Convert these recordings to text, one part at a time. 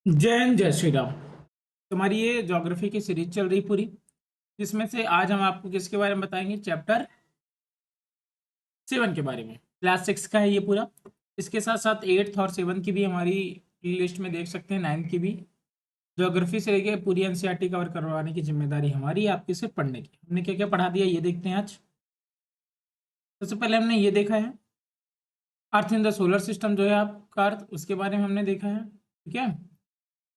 जय हिंद, जय श्री राम। तुम्हारी ये ज्योग्राफी की सीरीज चल रही पूरी, जिसमें से आज हम आपको किसके बारे में बताएंगे? चैप्टर 7 के बारे में। क्लास 6 का है ये पूरा। इसके साथ साथ 8th और 7th की भी हमारी लिस्ट में देख सकते हैं, 9th की भी। ज्योग्राफी से लेके पूरी एनसीईआरटी कवर करवाने की जिम्मेदारी हमारी है, आपकी सिर्फ पढ़ने की। हमने क्या क्या पढ़ा दिया ये देखते हैं आज। सबसे पहले हमने ये देखा है अर्थ इन द सोलर सिस्टम, जो है आपका अर्थ, उसके बारे में हमने देखा है। ठीक है।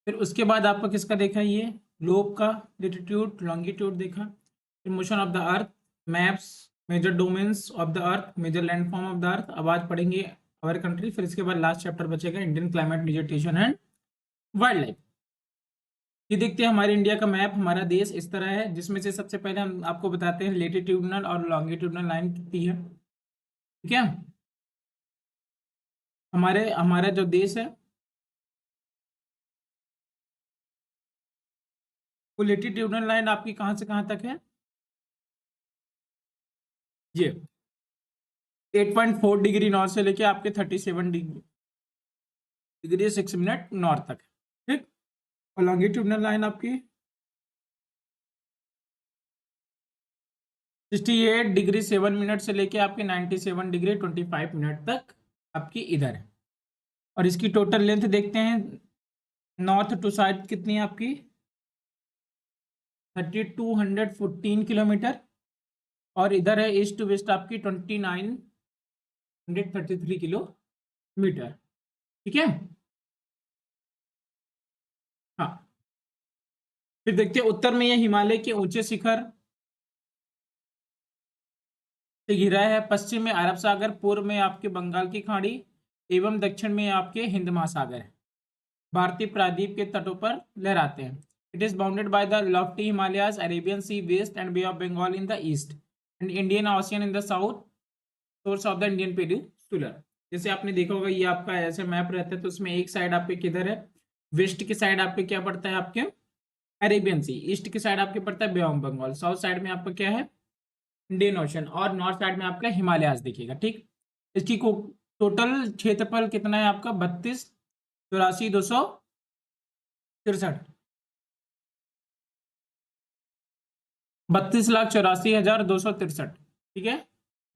फिर उसके बाद आपका किसका देखा है? ये ग्लोब का लेटीट्यूड लॉन्गिट्यूड देखा। फिर motion of the earth, maps, major domains of the earth, major landform of the earth. अब आज पढ़ेंगे अवर कंट्री। फिर इसके बाद लास्ट चैप्टर बचेगा Indian climate vegetation and wildlife. ये देखते हैं हमारे इंडिया का मैप। हमारा देश इस तरह है, जिसमें से सबसे पहले हम आपको बताते हैं लेटीट्यूडनल और लॉन्गिट्यूडनल लाइन कितनी है। ठीक है। हमारा जो देश है वो लेटीट्यूडनल लाइन आपकी कहाँ से कहाँ तक है? ये 8.4 डिग्री नॉर्थ से लेके आपके 37 डिग्री 6 मिनट नॉर्थ तक है। ठीक। और लॉन्गिट्यूडनल लाइन आपकी 68 डिग्री 7 मिनट से लेके आपके 97 डिग्री 25 मिनट तक आपकी इधर है। और इसकी टोटल लेंथ देखते हैं, नॉर्थ टू साउथ कितनी है आपकी? 3214 किलोमीटर। और इधर है ईस्ट टू वेस्ट आपकी 2933 किलोमीटर। ठीक है। हाँ। फिर देखते हैं उत्तर में ये हिमालय के ऊंचे शिखर से घिरा है। पश्चिम में अरब सागर, पूर्व में आपके बंगाल की खाड़ी एवं दक्षिण में आपके हिंद महासागर है। भारतीय प्रायद्वीप के तटों पर लहराते हैं। It is bounded by the lofty Himalayas, Arabian Sea west and Bay of Bengal in the east and Indian Ocean in the south, source of the Indian peninsula. जैसे आपने देखा होगा, ये आपका ऐसे मैप रहता है, तो उसमें एक साइड आपके किधर है? वेस्ट की साइड आपके क्या पड़ता है? आपके अरेबियन सी। ईस्ट की साइड आपके पड़ता है बे ऑफ बंगाल। साउथ साइड में आपका क्या है? Indian ocean. और नॉर्थ साइड में आपका हिमालयाज दिखेगा। ठीक। इसकी टोटल क्षेत्रफल कितना है आपका? 32,84,263। 32,84,263। ठीक है।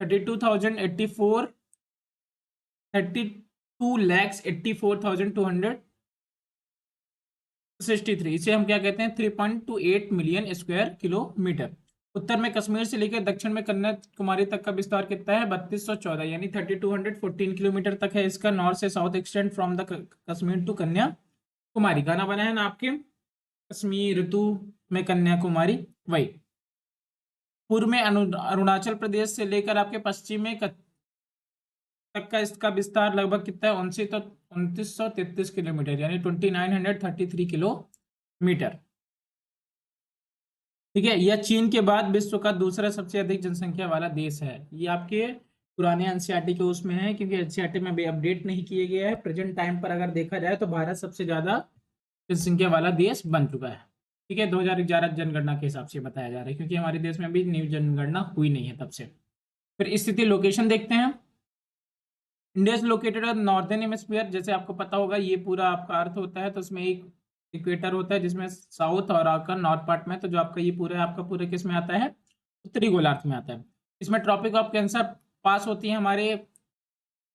32,84,263। इसे हम क्या कहते हैं? 3.28 मिलियन स्क्वायर किलोमीटर। उत्तर में कश्मीर से लेकर दक्षिण में कन्याकुमारी तक का विस्तार कितना है? 3214 यानी 3214 किलोमीटर तक है इसका। नॉर्थ से south extend from the Kashmir to Kanyakumari. गाना बना है ना आपके, कश्मीर टू में कन्याकुमारी, वही। पूर्व में अरुणाचल प्रदेश से लेकर आपके पश्चिम में तक का इसका विस्तार लगभग कितना है? 2933 किलोमीटर यानी 2933 किलोमीटर। ठीक है। यह चीन के बाद विश्व का दूसरा सबसे अधिक जनसंख्या वाला देश है। ये आपके पुराने एनसीईआरटी के उसमें है, क्योंकि एनसीईआरटी में भी अपडेट नहीं किए गए हैं। प्रेजेंट टाइम पर अगर देखा जाए तो भारत सबसे ज्यादा जनसंख्या वाला देश बन चुका है। ठीक है। 2011 जनगणना के हिसाब से बताया जा रहा है, क्योंकि हमारे देश में अभी न्यू जनगणना हुई नहीं है तब से। फिर स्थिति लोकेशन देखते हैं। India is located on northern hemisphere. जैसे आपको पता होगा, ये पूरा आपका अर्थ होता है, तो उसमें एक इक्वेटर होता है जिसमें साउथ और आपका नॉर्थ पार्ट में। तो जो आपका ये पूरा है, आपका पूरे किस में आता है? उत्तरी गोलार्ध में आता है। इसमें ट्रॉपिक ऑफ कैंसर पास होती है हमारे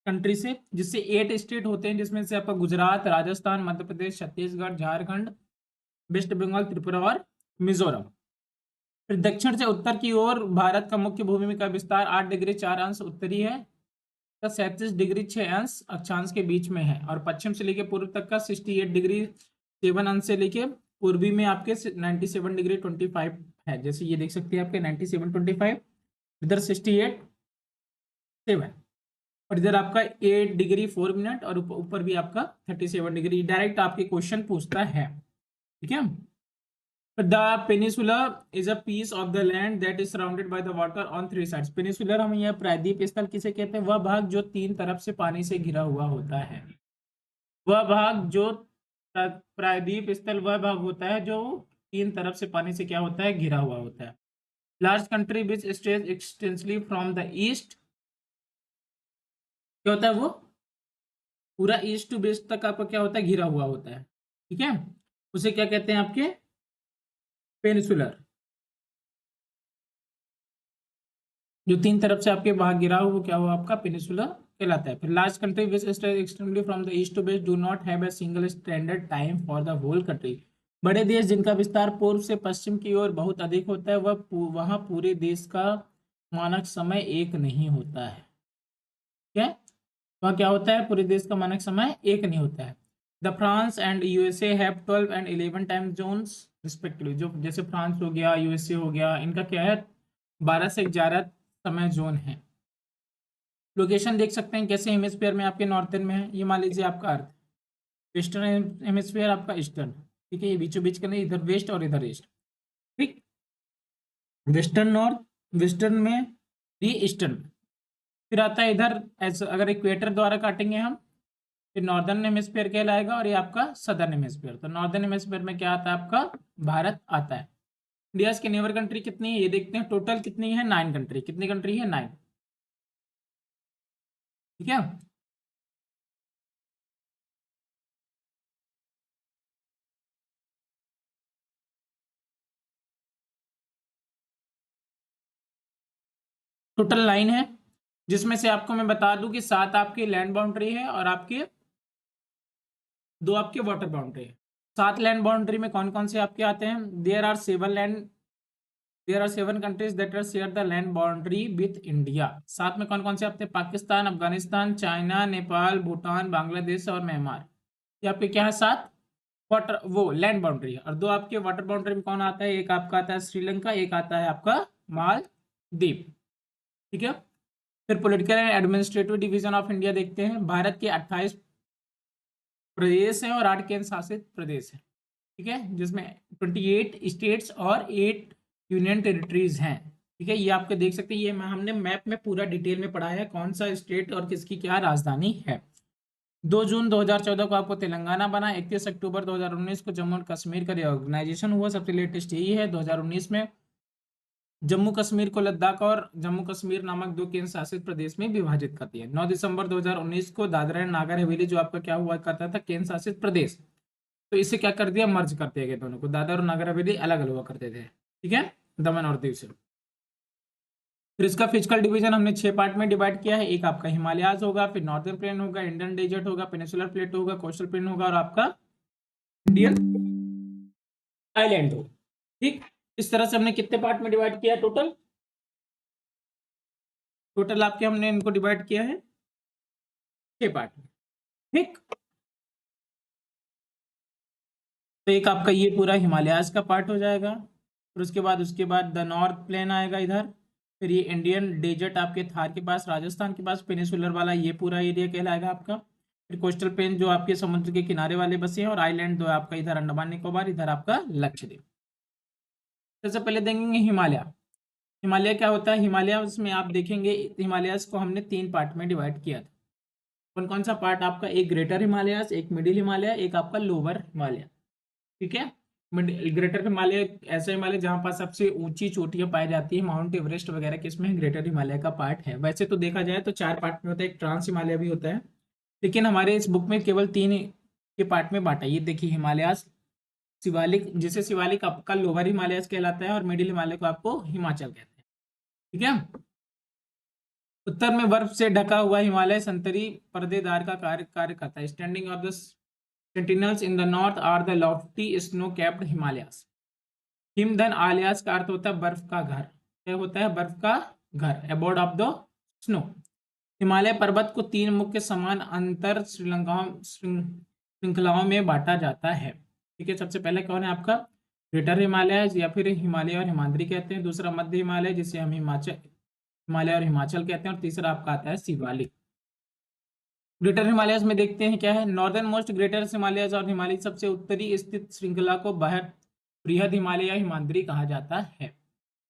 कंट्री से, जिससे 8 स्टेट होते हैं, जिसमें से आपका गुजरात, राजस्थान, मध्य प्रदेश, छत्तीसगढ़, झारखंड, वेस्ट बंगाल, त्रिपुरा और मिजोरम। फिर दक्षिण से उत्तर की ओर भारत का मुख्य भूमि का विस्तार 8 डिग्री 4 अंश उत्तरी है, 37 डिग्री 6 अंश अक्षांश के बीच में है। और पश्चिम से लेकर पूर्व तक का 68 डिग्री 7 अंश से लेके पूर्वी में आपके 97 डिग्री 25 है। जैसे ये देख सकते हैं आपके 97 25, इधर 68 7, और इधर आपका 8 डिग्री 4 मिनट, और ऊपर भी आपका 37 डिग्री। डायरेक्ट आपके क्वेश्चन पूछता है। ठीक है। The peninsula is a piece of the land that is surrounded by the water on 3 sides. Peninsular हम यह प्रायद्वीप स्थल किसे कहते हैं? वह भाग जो 3 तरफ से पानी से घिरा हुआ होता है। वह भाग जो प्रायद्वीप स्थल वह भाग होता है जो 3 तरफ से पानी से क्या होता है? घिरा हुआ होता है। Large country which stretch extensively from the east, क्या होता है वो? पूरा ईस्ट टू वेस्ट तक आपका क्या होता है? घिरा हुआ होता है। ठीक है, उसे क्या कहते हैं आपके पेनिसुलर। जो तीन तरफ से आपके भाग गिरा हो वो क्या हुआ आपका पेनिसुलर कहलाता है। फिर large country which extended from the east to west do not have a single standard time for the whole country. बड़े देश जिनका विस्तार पूर्व से पश्चिम की ओर बहुत अधिक होता है वहाँ पूरे देश का मानक समय एक नहीं होता है। क्या वहाँ क्या होता है, पूरे देश का मानक समय एक नहीं होता है। The France and USA have 12 and 11 time zones respectively. जो जैसे फ्रांस हो गया, यूएसए हो गया, इनका क्या है 12 से 11 समय जोन है। लोकेशन देख सकते हैं कैसे हेमिस्फीयर में आपके नॉर्थन में है। ये मान लीजिए आपका अर्थ, वेस्टर्न हेमिस्फीयर आपका ईस्टर्न, ठीक है, ये बीचों बीच का नहीं, इधर वेस्ट और इधर ईस्ट, ठीक। वेस्टर्न नॉर्थ, वेस्टर्न में ये ईस्टर्न। फिर आता है इधर अगर इक्वेटर द्वारा काटेंगे हम, फिर नॉर्दर्न हेमिस्फीयर कहलाएगा और ये आपका सदर्न हेमिस्फीयर। तो नॉर्दर्न हेमिस्फीयर में क्या आता है आपका भारत आता है। इंडिया की नेबर कंट्री कितनी है ये देखते हैं, टोटल कितनी है 9 कंट्री। कितनी कंट्री है 9, ठीक है। टोटल 9 है, जिसमें से आपको मैं बता दूं कि 7 आपकी लैंड बाउंड्री है और आपके 2 आपके वाटर बाउंड्री है। 7 लैंड बाउंड्री में कौन कौन से आपके आते हैं, there are 7 countries that are share the land boundary with India. 7 में कौन कौन से आते हैं, पाकिस्तान, अफगानिस्तान, चाइना, नेपाल, भूटान, बांग्लादेश और म्यांमार। ये आपके क्या है 7 वाटर वो लैंड बाउंड्री है। और 2 आपके वाटर बाउंड्री में कौन आता है, एक आपका आता है श्रीलंका, एक आता है आपका मालदीव, ठीक है। फिर political and administrative division of India देखते हैं। भारत के 28 प्रदेश है और 8 केंद्र शासित प्रदेश है, ठीक है, जिसमें 28 स्टेट्स और 8 यूनियन टेरिटरीज हैं, ठीक है। ये आपके देख सकते हैं, ये हमने मैप में पूरा डिटेल में पढ़ा है कौन सा स्टेट और किसकी क्या राजधानी है। 2 जून 2014 को आपको तेलंगाना बना। 31 अक्टूबर 2019 को जम्मू और कश्मीर का रिऑर्गेनाइजेशन हुआ। सबसे लेटेस्ट यही है 2019 में जम्मू कश्मीर को लद्दाख और जम्मू कश्मीर नामक 2 केंद्र शासित प्रदेश में विभाजित कर दिया। 9 दिसंबर 2019 को दादरा एंड नागर हवेली जो आपका क्या हुआ करता था केंद्र शासित प्रदेश, तो इसे क्या कर दिया मर्ज कर दिया गया, दोनों को दादरा और नागर हवेली अलग अलग हुआ करते थे, ठीक है, दमन और दीव से। फिर इसका फिजिकल डिवीजन हमने 6 पार्ट में डिवाइड किया है। एक आपका हिमालयाज होगा, फिर नॉर्दर्न प्लेन होगा, इंडियन डेजर्ट होगा, पेनिसुलर प्लेट होगा, कोस्टल प्लेन होगा और आपका इंडियन आइलैंड होगा, ठीक। इस तरह से हमने कितने पार्ट में डिवाइड किया टोटल, टोटल आपके हमने इनको डिवाइड किया है 6 पार्ट में, ठीक। तो एक आपका ये पूरा हिमालयाज का पार्ट हो जाएगा। फिर उसके बाद द नॉर्थ प्लेन आएगा इधर। फिर ये इंडियन डेजर्ट आपके थार के पास, राजस्थान के पास, पेनिसुलर वाला ये पूरा एरिया कहलाएगा आपका। फिर कोस्टल प्लेन जो आपके समुद्र के किनारे वाले बसे हैं, और आइलैंड दो आपका इधर अंडमान निकोबार, इधर आपका लक्षद्वीप। सबसे पहले देखेंगे हिमालय। हिमालय क्या होता है, हिमालय में आप देखेंगे हिमालयस को हमने 3 पार्ट में डिवाइड किया था। कौन कौन सा पार्ट आपका, एक ग्रेटर हिमालयस, एक मिडिल हिमालय, एक आपका लोअर हिमालय, ठीक है। ग्रेटर हिमालय ऐसा हिमालय जहां पर सबसे ऊंची चोटियां पाई जाती है, माउंट एवरेस्ट वगैरह किसमें ग्रेटर हिमालय का पार्ट है। वैसे तो देखा जाए तो 4 पार्ट में होता है, एक ट्रांस हिमालय भी होता है, लेकिन हमारे इस बुक में केवल 3 के पार्ट में बांटा। ये देखिए हिमालयास, शिवालिक, जिसे शिवालिक आपका लोअर हिमालयस कहलाता है, और मिडिल हिमालय को आपको हिमाचल कहते हैं, ठीक है। उत्तर में बर्फ से ढका हुआ हिमालय संतरी पर्देदार का कार्य करता है। Standing of the sentinels in the north are the lofty snow capped Himalayas. हिमधन आलियास का अर्थ होता है बर्फ का घर। क्या होता है, बर्फ का घर, abode of the snow. Himalaya पर्वत को 3 मुख्य समान अंतर श्रृंखलाओं में बांटा जाता है, ठीक है। सबसे पहले कौन है आपका ग्रेटर हिमालय, या फिर हिमालय और हिमाद्री कहते हैं। दूसरा मध्य हिमालय, जिसे हम हिमालय और हिमाचल कहते हैं। और तीसरा आपका आता है शिवालिक। ग्रेटर हिमालयस में देखते हैं क्या है, नॉर्दर्न मोस्ट ग्रेटर हिमालयस और हिमालय सबसे उत्तरी स्थित श्रृंखला को बृहद हिमालय या हिमाद्री कहा जाता है,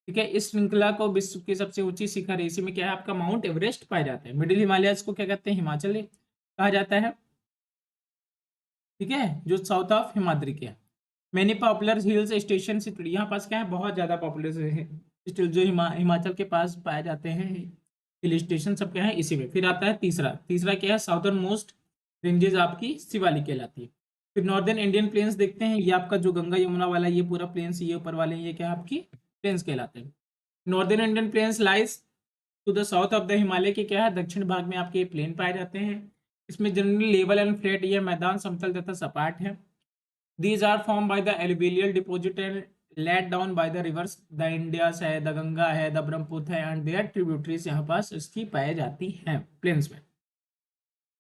ठीक है। इस श्रृंखला को विश्व की सबसे ऊंची शिखर, इसी में क्या है आपका माउंट एवरेस्ट पाया जाता है। मिडिल हिमालयस को क्या कहते हैं, हिमाचल कहा जाता है, ठीक है, जो साउथ ऑफ हिमाद्री के है। मैनी पॉपुलर हिल्स स्टेशन, यहाँ पास क्या है बहुत ज्यादा पॉपुलर है स्टिल जो हिमाचल के पास पाए जाते हैं हिल स्टेशन सब क्या है इसी में। फिर आता है तीसरा क्या है, साउथर्न मोस्ट रेंजेस आपकी शिवालिक कहलाती है। फिर नॉर्दर्न इंडियन प्लेन्स देखते हैं, ये आपका जो गंगा यमुना वाला ये पूरा प्लेन्स, ये ऊपर वाले ये क्या आपकी प्लेन्स कहलाते हैं। Northern Indian plains lies to the south of the Himalaya के क्या है, दक्षिण भाग में आपके प्लेन पाए जाते हैं। इसमें जनरली लेवल एंड फ्लैट, ये मैदान समतल तथा सपाट है। These are formed by the alluvial deposit and laid down by the rivers, the Indias है, द गंगा है, द ब्रह्मपुत्र है एंड देयर ट्रिब्यूटरीज यहाँ पास इसकी पाई जाती हैं प्लेन्स में।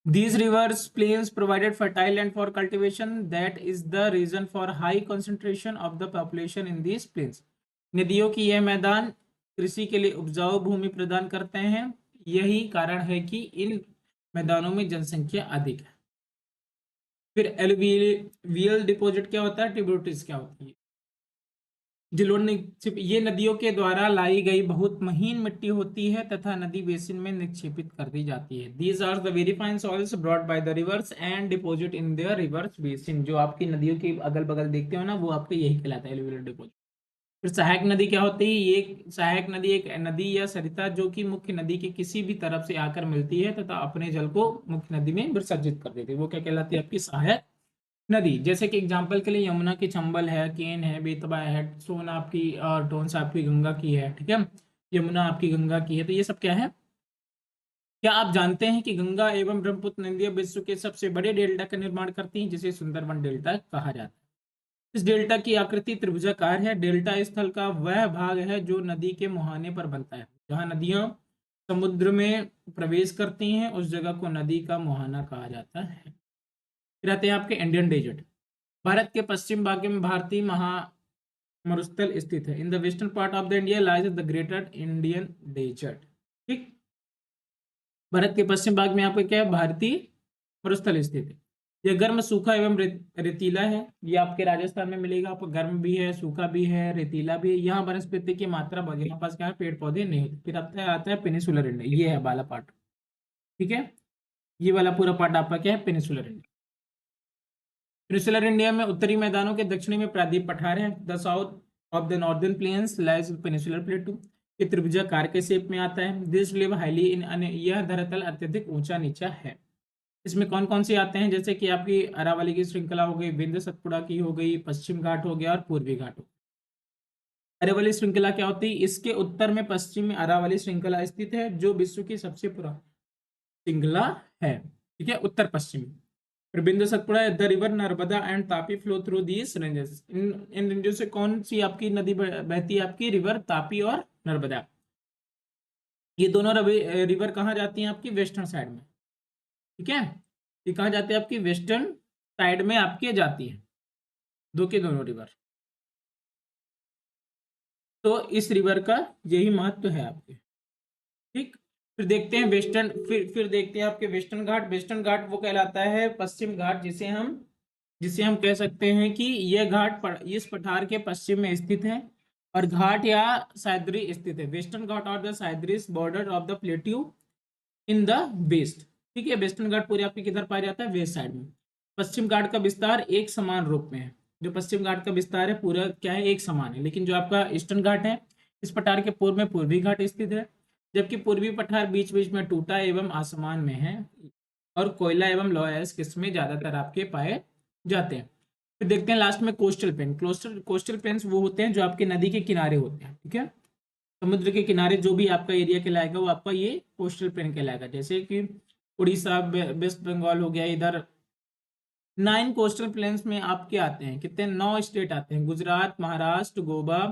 These rivers plains provided fertile land for cultivation, that is the reason for high concentration of the population in these plains। नदियों की यह मैदान कृषि के लिए उपजाऊ भूमि प्रदान करते हैं, यही कारण है कि इन मैदानों में जनसंख्या अधिक है। फिर एलुवियल डिपॉजिट क्या होता है, ट्रिब्यूटरीज क्या होती है, ये नदियों के द्वारा लाई गई बहुत महीन मिट्टी होती है तथा नदी बेसिन में निक्षेपित कर दी जाती है। These are the very fine soils brought by the rivers and deposit in the rivers basin. जो आपकी नदियों के अगल बगल देखते हो ना, वो आपके यही कहलाता है एलुवियल डिपॉजिट। फिर सहायक नदी क्या होती है, ये सहायक नदी एक नदी या सरिता जो कि मुख्य नदी के किसी भी तरफ से आकर मिलती है तथा अपने जल को मुख्य नदी में विसर्जित कर देती है, वो क्या कहलाती है आपकी सहायक नदी। जैसे कि एग्जांपल के लिए यमुना की चंबल है, केन है, बेतवा है, सोन आपकी और टोंस आपकी गंगा की है, ठीक है, यमुना आपकी गंगा की है। तो ये सब क्या है, क्या आप जानते हैं कि गंगा एवं ब्रह्मपुत्र नदियां विश्व के सबसे बड़े डेल्टा का निर्माण करती हैं, जिसे सुंदरबन डेल्टा कहा जाता है। इस डेल्टा की आकृति त्रिभुजाकार है। डेल्टा स्थल का वह भाग है जो नदी के मुहाने पर बनता है। जहां नदियां समुद्र में प्रवेश करती हैं उस जगह को नदी का मुहाना कहा जाता है। फिर आते हैं आपके इंडियन डेजर्ट। भारत के पश्चिम भाग में भारतीय महामरुस्थल स्थित है। In the western part of the India lies the greater Indian desert. ठीक, भारत के पश्चिम भाग में आपका क्या है, भारतीय मरुस्थल स्थित है। यह गर्म, सूखा एवं रेतीला है। ये आपके राजस्थान में मिलेगा, आपको गर्म भी है, सूखा भी है, रेतीला भी है। यहाँ वनस्पति की मात्रा बढ़, यहाँ पास क्या है, पेड़ पौधे नहीं होते। फिर आता है पेनिसुलर इंडिया, ये है वाला पार्ट, ठीक है, ये वाला पूरा पार्ट आपका क्या है, पेनिसुलर इंडिया। पेनिसुलर इंडिया में उत्तरी मैदानों के दक्षिणी में प्रायद्वीप पठार है। The south of the northern plains lies peninsular प्लेटू। ये त्रिभुजाकार के शेप में आता है। दिस लिव हाईली इन, यह धरातल अत्यधिक ऊंचा नीचा है। इसमें कौन कौन से आते हैं, जैसे कि आपकी अरावली की श्रृंखला हो गई, विंध्य सतपुड़ा की हो गई, पश्चिम घाट हो गया और पूर्वी घाट हो। अरावली श्रृंखला क्या होती है, इसके उत्तर में पश्चिम में अरावली श्रृंखला स्थित है, जो विश्व की सबसे पुरानी श्रृंखला है, ठीक है, उत्तर पश्चिम में। फिर बिंदु Satpura, the river Narmada and Tapi flow through these ranges. In ranges से कौन सी आपकी नदी बहती है, आपकी रिवर तापी और नर्मदा। ये दोनों रिवर कहाँ जाती हैं, आपकी वेस्टर्न साइड में, ठीक है, ये कहाँ जाते हैं, आपकी वेस्टर्न साइड में आपके जाती है, दो के दोनों रिवर। तो इस रिवर का यही महत्व है आपके, ठीक। फिर देखते हैं वेस्टर्न, फिर देखते हैं आपके वेस्टर्न घाट। वेस्टर्न घाट वो कहलाता है पश्चिम घाट, जिसे हम कह सकते हैं कि यह घाट इस पठार के पश्चिम में स्थित है और घाट या साइद्री स्थित है। वेस्टर्न घाट और the Sahyadris border of the plateau in the west, ठीक है। वेस्टर्न घाट पूरे आपके किधर पाया जाता है, वेस्ट साइड में। पश्चिम घाट का विस्तार एक समान रूप में है। जो पश्चिम घाट का विस्तार है पूरा क्या है, एक समान है। लेकिन जो आपका ईस्टर्न घाट है, इस पठार के पूर्व में पूर्वी घाट स्थित है, जबकि पूर्वी पठार बीच बीच में टूटा एवं आसमान में है और कोयला एवं लोयस किस्में ज्यादातर आपके पाए जाते हैं। फिर देखते हैं लास्ट में कोस्टल प्लेन। कोस्टल प्लेन्स वो होते हैं जो आपके नदी के किनारे होते हैं, ठीक है, समुद्र के किनारे जो भी आपका एरिया कहलाएगा वो आपका ये कोस्टल प्लेन कहलाएगा। जैसे कि उड़ीसा, वेस्ट बंगाल हो गया, इधर 9 कोस्टल प्लेन्स में आपके आते हैं कितने, 9 स्टेट आते हैं, गुजरात, महाराष्ट्र, गोवा,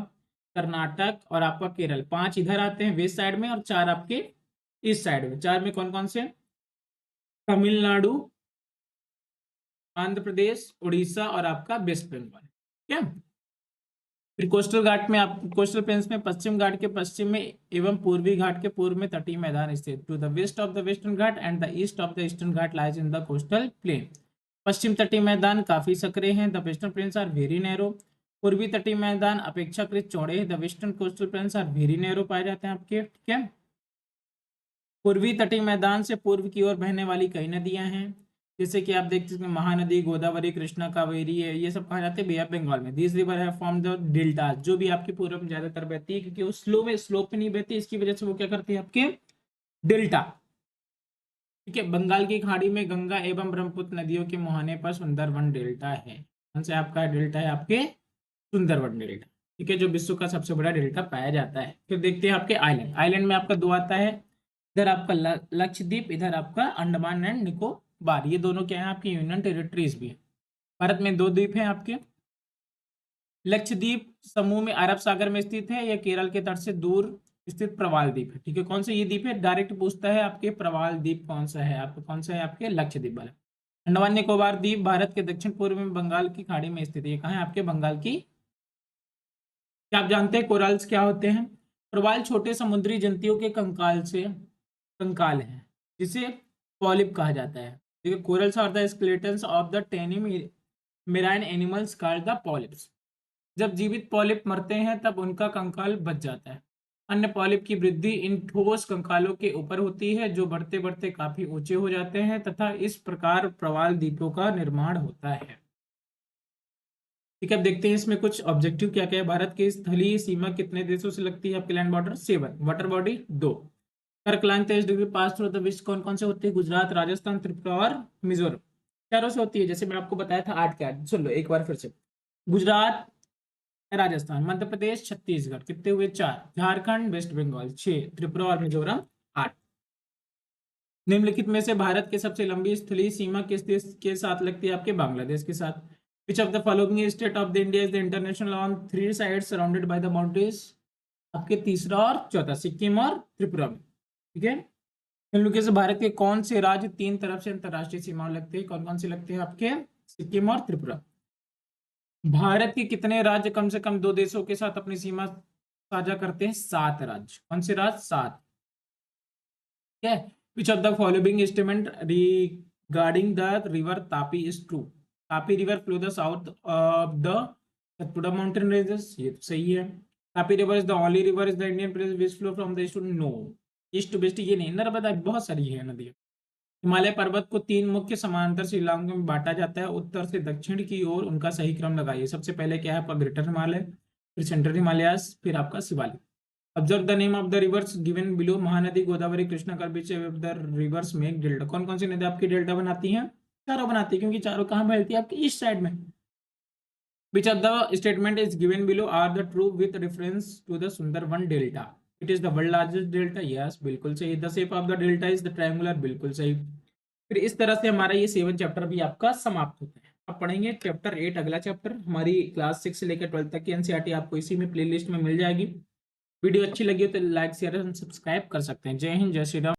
कर्नाटक और आपका केरल। 5 इधर आते हैं वेस्ट साइड में और 4 आपके ईस्ट साइड में। 4 में कौन कौन से, तमिलनाडु, आंध्र प्रदेश, उड़ीसा और आपका वेस्ट बंगाल, ठीक है। फिर कोस्टल घाट में आप कोस्टल प्लेन्स में पश्चिम घाट के पश्चिम में एवं पूर्वी घाट के पूर्व में तटीय मैदान स्थित। To the west of the western Ghat and the east of the eastern Ghat lies in the coastal plain. पश्चिम तटीय मैदान काफी सक्रिय हैं। The western plains are very narrow. पूर्वी तटीय मैदान अपेक्षाकृत चौड़े हैं। The western coastal plains are very narrow पाए जाते हैं आपके, ठीक है। पूर्वी तटीय मैदान से पूर्व की ओर बहने वाली कई नदियां हैं, जैसे कि आप देखते हैं महानदी, गोदावरी, कृष्णा, कावेरी है, ये सब कहा जाते हैं बे ऑफ बंगाल में। दिस रिवर है फॉर्म द डेल्टा, जो भी आपके पूर्व में ज्यादातर बहती है, क्योंकि वो स्लोप पे नहीं बहती, इसकी वजह से वो क्या करती है आपके डेल्टा ठीक है, बंगाल की खाड़ी में गंगा एवं ब्रह्मपुत्र नदियों के मुहाने पर सुंदरवन डेल्टा है। कौन सा आपका डेल्टा है? आपके सुंदरवन डेल्टा। ठीक है, जो विश्व का सबसे बड़ा डेल्टा पाया जाता है। फिर देखते हैं आपके आइलैंड। आइलैंड में आपका दो आता है, इधर आपका लक्षद्वीप, इधर आपका अंडमान एंड निकोबार। ये दोनों क्या है? आपकी यूनियन टेरिटरीज भी है। भारत में दो द्वीप हैं आपके। लक्षद्वीप समूह में अरब सागर में स्थित है, यह केरल के तट से दूर स्थित प्रवाल द्वीप है। ठीक है, कौन सा ये द्वीप है? डायरेक्ट पूछता है आपके, प्रवाल द्वीप कौन सा है आपका? कौन सा है आपके? लक्षद्वीप वाला। अंडमान निकोबार द्वीप भारत के दक्षिण पूर्व में बंगाल की खाड़ी में स्थित है। ये कहाँ है? आपके बंगाल की। क्या आप जानते हैं कोरल्स क्या होते हैं? प्रवाल छोटे समुद्री जंतुओं के कंकाल है, जिसे पॉलिप कहा जाता है। ठीक है, corals are the skeletons of the tiny marine animals called the polyps. जब जीवित पॉलिप मरते हैं तब उनका कंकाल बच जाता है। अन्य पॉलिप की वृद्धि इन ठोस कंकालों के ऊपर होती है, जो बढ़ते बढ़ते काफी ऊंचे हो जाते हैं, तथा इस प्रकार प्रवाल द्वीपों का निर्माण होता है। ठीक है, अब देखते हैं इसमें कुछ ऑब्जेक्टिव क्या क्या है। भारत की स्थलीय सीमा कितने देशों से लगती है? आपके लैंड बॉर्डर 7, वाटर बॉडी 2। कर्क line 23 degree pass through the which कौन कौन से होते हैं? गुजरात, राजस्थान, त्रिपुरा और मिजोरम। चारों से होती है, जैसे मैं आपको बताया था 8 के 8। सुन लो एक बार फिर से। गुजरात, राजस्थान, मध्य प्रदेश, छत्तीसगढ़, कितने हुए? 4। झारखंड, वेस्ट बंगाल 6, त्रिपुरा और मिजोरम 8। निम्नलिखित में से भारत के सबसे लंबी स्थलीय सीमा किस देश के साथ लगती है? आपके बांग्लादेश के साथ। Which of the following state of the India is the international on 3 sides surrounded by the mountains? आपके तीसरा और चौथा, सिक्किम और त्रिपुरा में। ठीक है, निम्नलिखित से भारत के कौन से राज्य 3 तरफ से अंतरराष्ट्रीय सीमाएं लगते हैं? कौन कौन से लगते हैं? आपके सिक्किम और त्रिपुरा। भारत के कितने राज्य कम से कम 2 देशों के साथ अपनी सीमा साझा करते हैं? 7 राज्य। कौन से राज्य? 7। ठीक है, which of the following statement regarding the river Tapi is true? Tapi river flow the south of the Satpura mountain ranges. ये तो सही है। Tapi river is the only river is the Indian place which flow from the east to no. East to west ये नहीं, नर्मदा बहुत सारी है नदी। हिमालय पर्वत को 3 मुख्य समांतर श्रेणियों में बांटा जाता है, उत्तर से दक्षिण की ओर। उनका सही क्रम लगाइए। सबसे पहले क्या है? आपका ग्रेटर हिमालय, फिर सेंट्रल हिमालयस, फिर आपका Shivalik. Observe the name of the reverse given below. Mahanadi, Godavari, Krishna कर बीच द रिवर्स मेक डेल्टा। कौन कौन सी नदी आपकी डेल्टा बनाती हैं? चारों बनाती है, क्योंकि चारों कहाँ फैलती है? आपकी ईस्ट साइड में। Which of the statement is given below are the true with reference to the Sundarban delta? It is the world largest delta. Yes, बिल्कुल सही। The shape of the delta is the triangular. बिल्कुल सही। फिर इस तरह से हमारा ये 7 चैप्टर भी आपका समाप्त होता है। अब पढ़ेंगे चैप्टर 8, अगला चैप्टर। हमारी क्लास 6 से लेकर 12 तक की एनसीईआरटी आपको इसी में प्लेलिस्ट में मिल जाएगी। वीडियो अच्छी लगी हो तो लाइक, शेयर एंड सब्सक्राइब कर सकते हैं। जय हिंद, जय श्री राम।